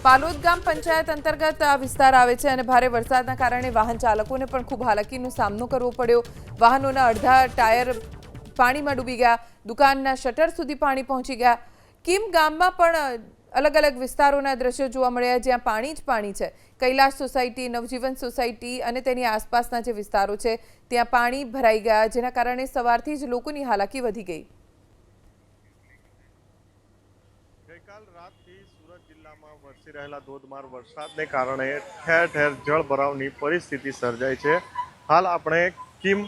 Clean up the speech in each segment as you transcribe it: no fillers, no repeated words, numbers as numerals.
પાલોદ ગામ પંચાયત અંતર્ગત આ વિસ્તાર આવે છે અને ભારે વરસાદના કારણે વાહન ચાલકોને પણ ખૂબ હાલાકીનો સામનો કરવો પડ્યો। વાહનોના અડધા ટાયર પાણીમાં ડૂબી ગયા, દુકાનના શટર સુધી પાણી પહોંચી ગયા। કિમ ગામમાં પણ અલગ અલગ વિસ્તારોના દ્રશ્યો જોવા મળ્યા જ્યાં પાણી જ પાણી છે। કૈલાશ સોસાયટી, નવજીવન સોસાયટી અને તેની આસપાસના જે વિસ્તારો છે ત્યાં પાણી ભરાઈ ગયા, જેના કારણે સવારથી જ લોકોની હાલાકી વધી ગઈ। ગઈકાલ રાતથી સુરત જિલ્લામાં વરસી રહેલા ધોધમાર વરસાદને કારણે ઠેર ઠેર જળભરાવની પરિસ્થિતિ સર્જાઈ છે। હાલ આપણે કિમ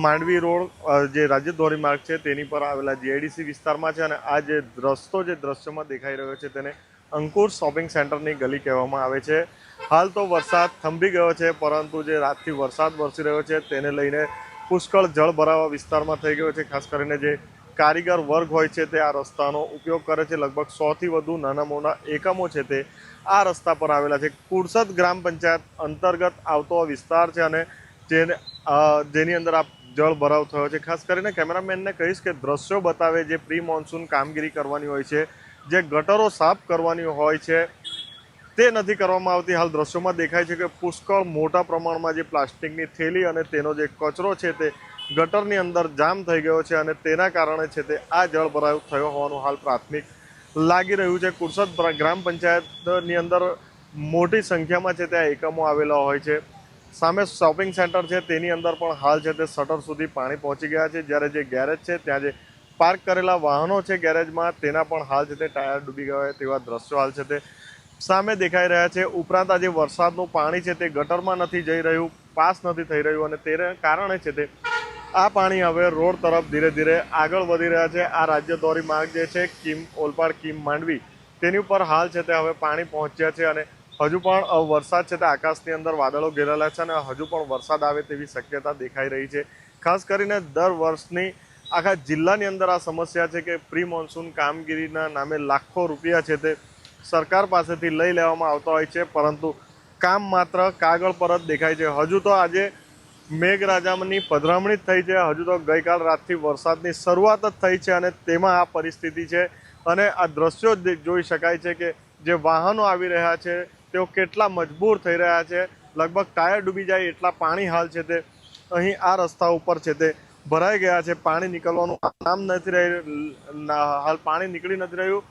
માંડવી રોડ જે રાજ્ય ધોરીમાર્ગ છે તેની પર આવેલા જીઆઈડીસી વિસ્તારમાં છે અને આ જે રસ્તો જે દ્રશ્યમાં દેખાઈ રહ્યો છે તેને અંકુર શોપિંગ સેન્ટરની ગલી કહેવામાં આવે છે। હાલ તો વરસાદ થંભી ગયો છે, પરંતુ જે રાતથી વરસાદ વરસી રહ્યો છે તેને લઈને પુષ્કળ જળભરાવા વિસ્તારમાં થઈ ગયો છે। ખાસ કરીને જે કારીગર વર્ગ હોય છે તે આ રસ્તાનો ઉપયોગ કરે છે। લગભગ 100થી વધુ નાના મોટા એકમો છે તે આ રસ્તા પર આવેલા છે। કુરસદ ગ્રામ પંચાયત અંતર્ગત આવતો વિસ્તાર છે અને જેની અંદર આ જળભરાવ થયો છે। ખાસ કરીને કેમેરામેનને કહીશ કે દ્રશ્યો બતાવે, જે પ્રી મોન્સૂન કામગીરી કરવાની હોય છે, જે ગટરો સાફ કરવાની હોય છે તે નથી કરવામાં આવતી। હાલ દ્રશ્યોમાં દેખાય છે કે પુષ્કળ મોટા પ્રમાણમાં જે પ્લાસ્ટિકની થેલી અને તેનો જે કચરો છે તે ગટરની અંદર જામ થઈ ગયો છે અને તેના કારણે છે તે આ જળભરાવ થયો હોવાનું હાલ પ્રાથમિક લાગી રહ્યું છે। કુરસદ ગ્રામ પંચાયતની અંદર મોટી સંખ્યામાં છે ત્યાં એકમો આવેલા હોય છે। સામે શોપિંગ સેન્ટર છે તેની અંદર પણ હાલ છે તે શટર સુધી પાણી પહોંચી ગયા છે, જ્યારે જે ગેરેજ છે ત્યાં જે પાર્ક કરેલા વાહનો છે ગેરેજમાં તેના પણ હાલ છે તે ટાયર ડૂબી ગયા તેવા દ્રશ્યો હાલ છે તે સામે દેખાઈ રહ્યા છે। ઉપરાંત આજે વરસાદનું પાણી છે તે ગટરમાં નથી જઈ રહ્યું, પાસ નથી થઈ રહ્યું અને તેને કારણે છે તે આ પાણી હવે રોડ તરફ ધીરે ધીરે આગળ વધી રહ્યા છે। આ રાજ્ય ધોરીમાર્ગ જે છે કિમ ઓલપાડ કિમ માંડવી તેની ઉપર હાલ છે તે હવે પાણી પહોંચ્યા છે અને હજુ પણ વરસાદ છે તે આકાશની અંદર વાદળો ઘેરાયેલા છે અને હજુ પણ વરસાદ આવે તેવી શક્યતા દેખાઈ રહી છે। ખાસ કરીને દર વર્ષની આખા જિલ્લાની અંદર આ સમસ્યા છે કે પ્રી મોન્સૂન કામગીરીના નામે લાખો રૂપિયા છે તે સરકાર પાસેથી લઈ લેવામાં આવતા હોય છે, પરંતુ કામ માત્ર કાગળ પર જ દેખાય છે। હજુ તો આજે મેઘરાજાની પધરામણી જ થઈ છે, હજુ તો ગઈકાલ રાતથી વરસાદની શરૂઆત જ થઈ છે અને તેમાં આ પરિસ્થિતિ છે અને આ દ્રશ્યો જોઈ શકાય છે કે જે વાહનો આવી રહ્યા છે તેઓ કેટલા મજબૂર થઈ રહ્યા છે। લગભગ ટાયર ડૂબી જાય એટલા પાણી હાલ છે તે અહીં આ રસ્તા ઉપર છે તે ભરાઈ ગયા છે। પાણી નીકળવાનું નામ નથી રહ્યું, હાલ પાણી નીકળી નથી રહ્યું।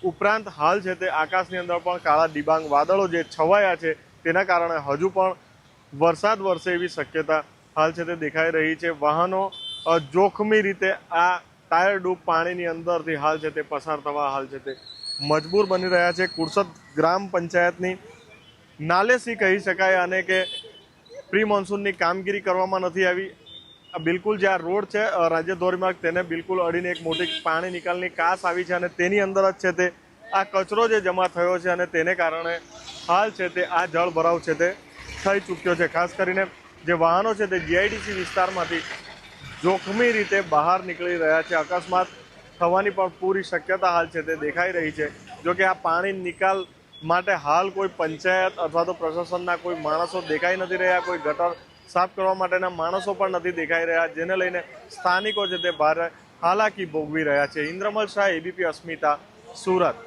ઉપરાંત હાલ છે તે આકાશની અંદર પણ કાળા ડિબાંગ વાદળો જે છવાયા છે તેના કારણે હજુ પણ વરસાદ વરસે એવી શક્યતા હાલ છે તે દેખાઈ રહી છે। વાહનો જોખમી રીતે આ ટાયર ડૂબ પાણીની અંદરથી હાલ છે તે પસાર થવા હાલ છે તે મજબૂર બની રહ્યા છે। કુરસદ ગ્રામ પંચાયતની નાલેસી કહી શકાય અને કે પ્રી મોન્સૂનની કામગીરી કરવામાં નથી આવી। બિલકુલ જે આ રોડ છે રાજ્ય ધોરીમાર્ગ તેને બિલકુલ અડીને એક મોટી પાણી નિકાલની કાસ આવી છે અને તેની અંદર જ છે તે આ કચરો જે જમા થયો છે અને તેને કારણે હાલ છે તે આ જળભરાવ છે તે થઈ ચૂક્યો છે। ખાસ કરીને જે વાહનો છે તે જીઆઈડીસી વિસ્તારમાંથી જોખમી રીતે બહાર નીકળી રહ્યા છે। અકસ્માત થવાની પણ પૂરી શક્યતા હાલ છે તે દેખાઈ રહી છે। જોકે આ પાણી નિકાલ માટે હાલ કોઈ પંચાયત અથવા તો પ્રશાસનના કોઈ માણસો દેખાઈ નથી રહ્યા, કોઈ ગટર સાફ કરવા માટેના માણસો પણ નથી દેખાઈ રહ્યા, જેને લઈને સ્થાનિકો છે તે ભારે હાલાકી ભોગવી રહ્યા છે। ઇન્દ્રમલ શાહ, એબીપી અસ્મિતા, સુરત।